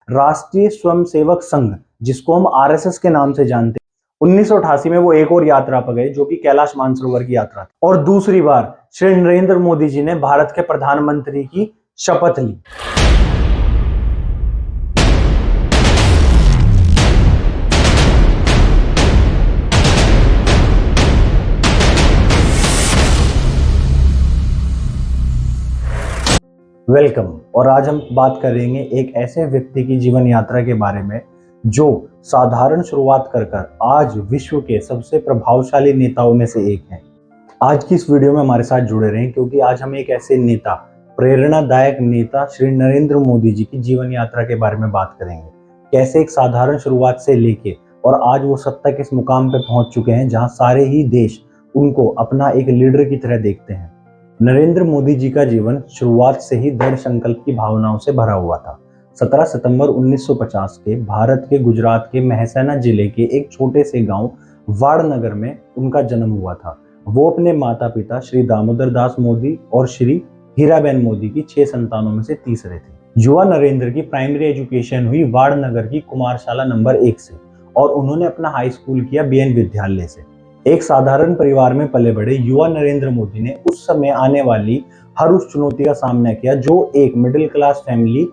राष्ट्रीय स्वयंसेवक संघ, जिसको हम आरएसएस के नाम से जानते हैं, 1988 में वो एक और यात्रा पर गए जो कि कैलाश मानसरोवर की यात्रा थी। और दूसरी बार श्री नरेंद्र मोदी जी ने भारत के प्रधानमंत्री की शपथ ली। वेलकम। और आज हम बात करेंगे एक ऐसे व्यक्ति की जीवन यात्रा के बारे में जो साधारण शुरुआत कर आज विश्व के सबसे प्रभावशाली नेताओं में से एक हैं। आज की इस वीडियो में हमारे साथ जुड़े रहें क्योंकि आज हम एक ऐसे नेता, प्रेरणादायक नेता श्री नरेंद्र मोदी जी की जीवन यात्रा के बारे में बात करेंगे। कैसे एक साधारण शुरुआत से लेके और आज वो सत्ता के इस मुकाम पे पहुंच चुके हैं जहां सारे ही देश उनको अपना एक लीडर की तरह देखते हैं। नरेंद्र मोदी जी का जीवन शुरुआत से ही दृढ़ संकल्प की भावनाओं से भरा हुआ था। 17 सितंबर 1950 के भारत के गुजरात के महसाना जिले के एक छोटे से गांव वाड़नगर में उनका जन्म हुआ था। वो अपने माता पिता श्री दामोदर दास मोदी और श्री हीराबेन मोदी की 6 संतानों में से तीसरे थे। युवा नरेंद्र की प्राइमरी एजुकेशन हुई वाड़नगर की कुमारशाला नंबर 1 से और उन्होंने अपना हाई स्कूल किया बीएन विद्यालय से। एक साधारण परिवार में पले बड़े युवा नरेंद्र मोदी ने उस समय आने वाली हर उस चुनौती का सामना किया जो एक मिडिल क्लास फैमिली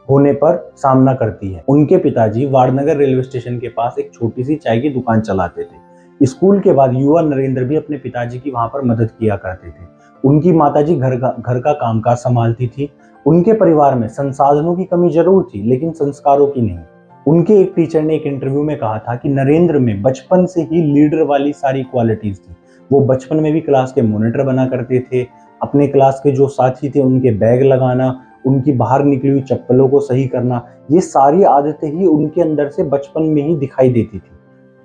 होने पर सामना करती है। उनके पिताजी वाड़नगर रेलवे स्टेशन के पास एक छोटी सी चाय की दुकान चलाते थे। स्कूल के बाद युवा नरेंद्र भी अपने पिताजी की वहां पर मदद किया करते थे। उनकी माताजी घर का कामकाज संभालती थी। उनके परिवार में संसाधनों की कमी जरूर थी लेकिन संस्कारों की नहीं। उनके एक टीचर ने एक इंटरव्यू में कहा था कि नरेंद्र में बचपन से ही लीडर वाली सारी क्वालिटीज थी। वो बचपन में भी क्लास के मॉनिटर बना करते थे। अपने क्लास के जो साथी थे उनके बैग लगाना, उनकी बाहर निकली हुई चप्पलों को सही करना, ये सारी आदतें ही उनके अंदर से बचपन में ही दिखाई देती थी।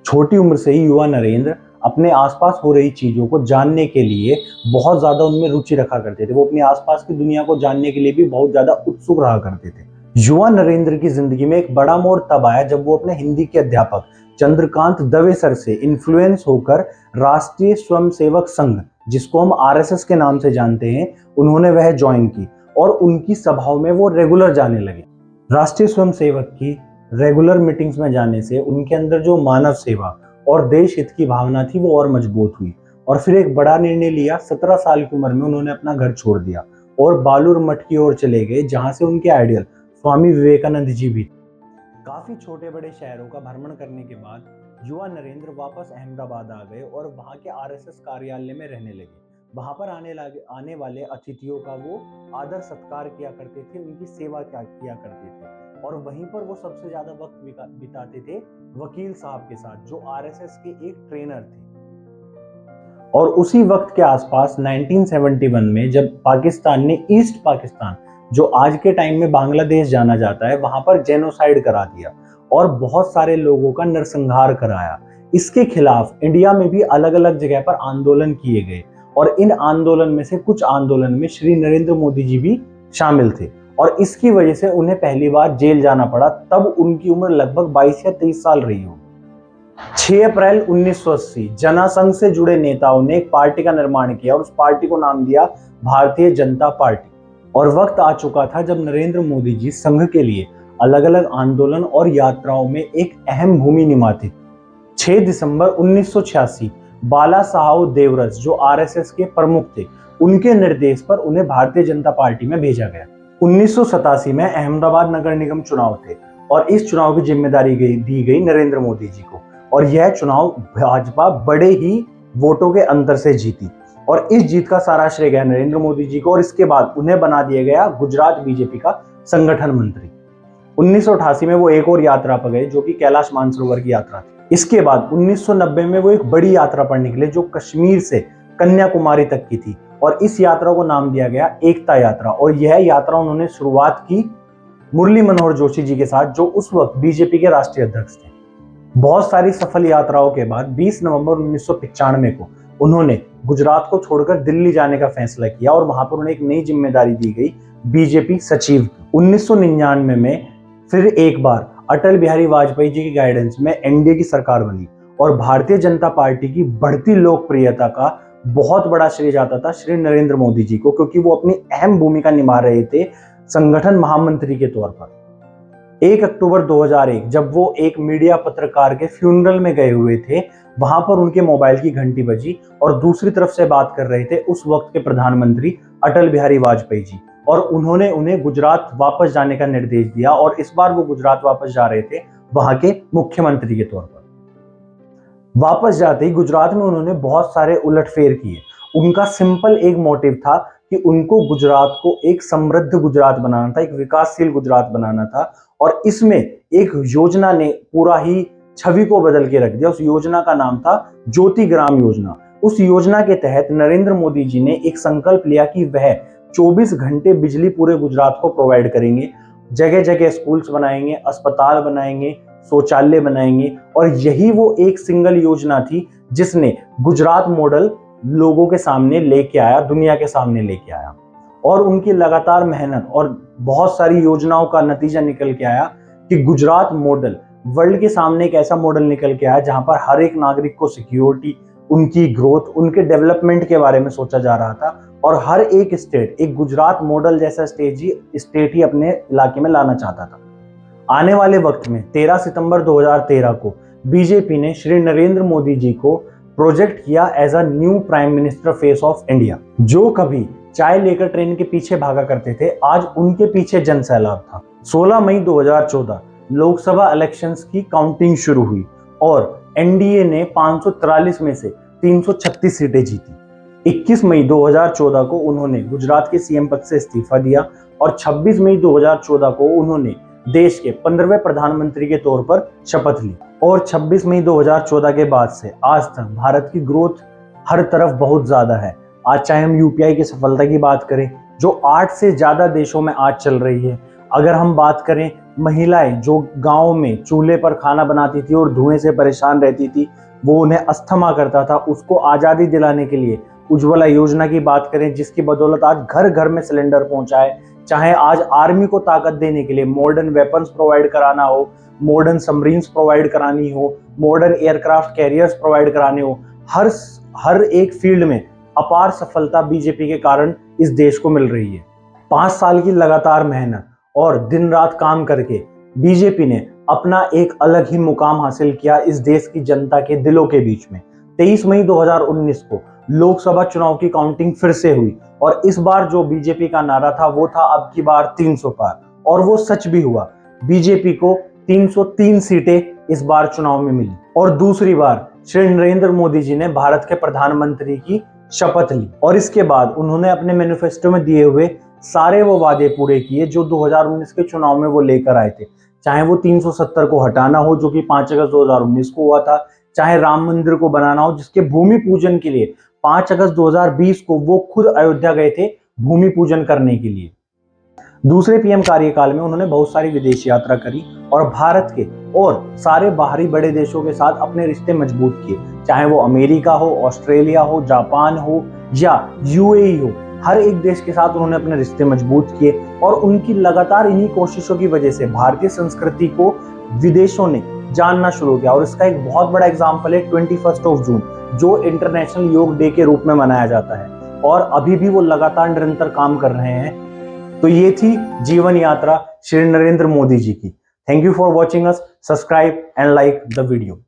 छोटी उम्र से ही युवा नरेंद्र अपने आसपास हो रही चीजों को जानने के लिए बहुत ज्यादा उनमें रुचि रखा करते थे। वो अपने आसपास की दुनिया को जानने के लिए भी बहुत ज्यादा उत्सुक रहा करते थे। युवा नरेंद्र की जिंदगी में एक बड़ा मोड़ तब आया जब वो अपने हिंदी के अध्यापक चंद्रकांत दवे सर से इन्फ्लुएंस होकर राष्ट्रीय स्वयंसेवक संघ, जिसको हम आरएसएस के नाम से जानते हैं, उन्होंने वह ज्वाइन की और उनकी सभाओं में वो रेगुलर जाने लगे। राष्ट्रीय स्वयंसेवक की रेगुलर मीटिंग्स में जाने से उनके अंदर जो मानव सेवा और देश हित की भावना थी वो और मजबूत हुई और फिर एक बड़ा निर्णय लिया। 17 साल की उम्र में उन्होंने अपना घर छोड़ दिया और बालूर मठ की ओर चले गए जहां से उनके आइडियल स्वामी विवेकानंद जी भी। काफी छोटे बड़े शहरों का भ्रमण करने के बाद युवा नरेंद्र वापस अहमदाबाद आ गए और वहां के आरएसएस कार्यालय में रहने लगे। वहां पर आने वाले अतिथियों का वो आदर सत्कार किया करते थे, उनकी सेवा किया करते थे और वहीं पर वो सबसे ज्यादा वक्त बिताते थे वकील साहब के साथ जो आरएसएस के एक ट्रेनर थे। और उसी वक्त के आसपास 1971 में जब पाकिस्तान ने ईस्ट पाकिस्तान, जो आज के टाइम में बांग्लादेश जाना जाता है, वहां पर जेनोसाइड करा दिया और बहुत सारे लोगों का नरसंहार कराया। इसके खिलाफ इंडिया में भी अलग अलग जगह पर आंदोलन किए गए और इन आंदोलन में से कुछ आंदोलन में श्री नरेंद्र मोदी जी भी शामिल थे और इसकी वजह से उन्हें पहली बार जेल जाना पड़ा। तब उनकी उम्र लगभग 22 या 23 साल रही हो। 6 अप्रैल 1980 जनसंघ से जुड़े नेताओं ने एक पार्टी का निर्माण किया और उस पार्टी को नाम दिया भारतीय जनता पार्टी। और वक्त आ चुका था जब नरेंद्र मोदी जी संघ के लिए अलग अलग आंदोलन और यात्राओं में एक अहम भूमि निभाते। 6 दिसंबर 1986 बाला साहब देवरस, जो आरएसएस के प्रमुख थे, उनके निर्देश पर उन्हें भारतीय जनता पार्टी में भेजा गया। 1987 में अहमदाबाद नगर निगम चुनाव थे और इस चुनाव की जिम्मेदारी दी गई नरेंद्र मोदी जी को और यह चुनाव भाजपा बड़े ही वोटों के अंतर से जीती और इस जीत का सारा श्रेय गया नरेंद्र मोदी जी को और इसके बाद उन्हें बना दिया गया गुजरात बीजेपी का संगठन मंत्री। 1988 में वो एक और यात्रा पर गए जो कि कैलाश मानसरोवर की यात्रा थी। इसके बाद 1990 में वो एक बड़ी यात्रा पर निकले जो कश्मीर से कन्याकुमारी तक की थी और इस यात्रा को नाम दिया गया एकता यात्रा और यह यात्रा उन्होंने शुरुआत की मुरली मनोहर जोशी जी के साथ, जो उस वक्त बीजेपी के राष्ट्रीय अध्यक्ष थे। बहुत सारी सफल यात्राओं के बाद 20 नवंबर 1995 को उन्होंने गुजरात को छोड़कर दिल्ली जाने का फैसला किया और वहां पर उन्हें एक नई जिम्मेदारी दी गई, बीजेपी सचिव। 1999 में फिर एक बार अटल बिहारी वाजपेयी जी की गाइडेंस में एनडीए की सरकार बनी और भारतीय जनता पार्टी की बढ़ती लोकप्रियता का बहुत बड़ा श्रेय जाता था श्री नरेंद्र मोदी जी को, क्योंकि वो अपनी अहम भूमिका निभा रहे थे संगठन महामंत्री के तौर पर। 1 अक्टूबर 2001 जब वो एक मीडिया पत्रकार के फ्यूनरल में गए हुए थे, वहां पर उनके मोबाइल की घंटी बजी और दूसरी तरफ से बात कर रहे थे उस वक्त के प्रधानमंत्री अटल बिहारी वाजपेयी जी, और उन्होंने उन्हें गुजरात वापस जाने का निर्देश दिया। और इस बार वो गुजरात वापस जा रहे थे वहां के मुख्यमंत्री के तौर पर। वापस जाते ही गुजरात में उन्होंने बहुत सारे उलटफेर किए। उनका सिंपल एक मोटिव था कि उनको गुजरात को एक समृद्ध गुजरात बनाना था, एक विकासशील गुजरात बनाना था। और इसमें एक योजना ने पूरा ही छवि को बदल के रख दिया। उस योजना का नाम था ज्योति ग्राम योजना। उस योजना के तहत नरेंद्र मोदी जी ने एक संकल्प लिया कि वह 24 घंटे बिजली पूरे गुजरात को प्रोवाइड करेंगे। जगह जगह स्कूल्स बनाएंगे, अस्पताल बनाएंगे, शौचालय बनाएंगे। और यही वो एक सिंगल योजना थी जिसने गुजरात मॉडल लोगों के सामने लेके आया, दुनिया के सामने लेके आया। और उनकी लगातार मेहनत और बहुत सारी योजनाओं का नतीजा निकल के आया कि गुजरात मॉडल वर्ल्ड के सामने एक ऐसा मॉडल निकल के आया जहां पर हर एक नागरिक को सिक्योरिटी, उनकी ग्रोथ, उनके डेवलपमेंट के बारे में सोचा जा रहा था। और हर एक स्टेट एक गुजरात मॉडल जैसा स्टेट ही अपने इलाके में लाना चाहता था। आने वाले वक्त में 13 सितंबर 2013 को बीजेपी ने श्री नरेंद्र मोदी जी को प्रोजेक्ट किया as a new prime minister face of India. जो कभी चाय लेकर ट्रेन के पीछे भागा करते थे, आज उनके पीछे जन सैलाब था। 16 मई 2014 लोकसभा इलेक्शंस की काउंटिंग शुरू हुई और एनडीए ने 543 में से 336 सीटें जीती। 21 मई 2014 को उन्होंने गुजरात के सीएम पद से इस्तीफा दिया और 26 मई 2014 को उन्होंने देश के 15वें प्रधानमंत्री के तौर पर शपथ ली। और 26 मई 2014 के बाद से आज तक भारत की ग्रोथ हर तरफ बहुत ज्यादा है। आज चाहे हम यूपीआई की सफलता की बात करें जो 8 से ज्यादा देशों में आज चल रही है। अगर हम बात करें महिलाएं जो गाँव में चूल्हे पर खाना बनाती थी और धुएं से परेशान रहती थी, वो उन्हें अस्थमा करता था, उसको आजादी दिलाने के लिए उज्ज्वला योजना की बात करें जिसकी बदौलत आज घर घर में सिलेंडर पहुंचा है। चाहे आज आर्मी को ताकत देने के लिए मॉडर्न वेपन्स प्रोवाइड कराना हो, मॉडर्न सबमरीन्स प्रोवाइड करानी हो, मॉडर्न एयरक्राफ्ट कैरियर्स प्रोवाइड कराने हो, हर एक फील्ड में अपार सफलता बीजेपी के कारण इस देश को मिल रही है। 5 साल की लगातार मेहनत और दिन रात काम करके बीजेपी ने अपना एक अलग ही मुकाम हासिल किया इस देश की जनता के दिलों के बीच में। 23 मई 2019 को लोकसभा चुनाव की काउंटिंग फिर से हुई और इस बार जो बीजेपी का नारा था वो था अब की बार 300 पार, और वो सच भी हुआ। बीजेपी को 303 सीटें इस बार चुनाव में मिली और दूसरी बार श्री नरेंद्र मोदी जी ने भारत के प्रधानमंत्री की शपथ ली। और इसके बाद उन्होंने अपने मैनिफेस्टो में दिए हुए सारे वो वादे पूरे किए जो 2019 के चुनाव में वो लेकर आए थे। चाहे वो 370 को हटाना हो जो कि 5 अगस्त 2019 को हुआ था, चाहे राम मंदिर को बनाना हो जिसके भूमि पूजन के लिए 5 अगस्त 2020 को वो खुद अयोध्या गए थे भूमि पूजन करने के लिए। दूसरे पीएम कार्यकाल में उन्होंने बहुत सारी विदेश यात्रा करी और भारत के और सारे बाहरी बड़े देशों के साथ अपने रिश्ते मजबूत किए। चाहे वो अमेरिका हो, ऑस्ट्रेलिया हो, जापान हो या यूएई हो, हर एक देश के साथ उन्होंने अपने रिश्ते मजबूत किए। और उनकी लगातार इन्हीं कोशिशों की वजह से भारतीय संस्कृति को विदेशों ने जानना शुरू किया। और इसका एक बहुत बड़ा एग्जाम्पल है 21 जून जो इंटरनेशनल योग डे के रूप में मनाया जाता है, और अभी भी वो लगातार निरंतर काम कर रहे हैं। तो ये थी जीवन यात्रा श्री नरेंद्र मोदी जी की। Thank you for watching us. Subscribe and like the video.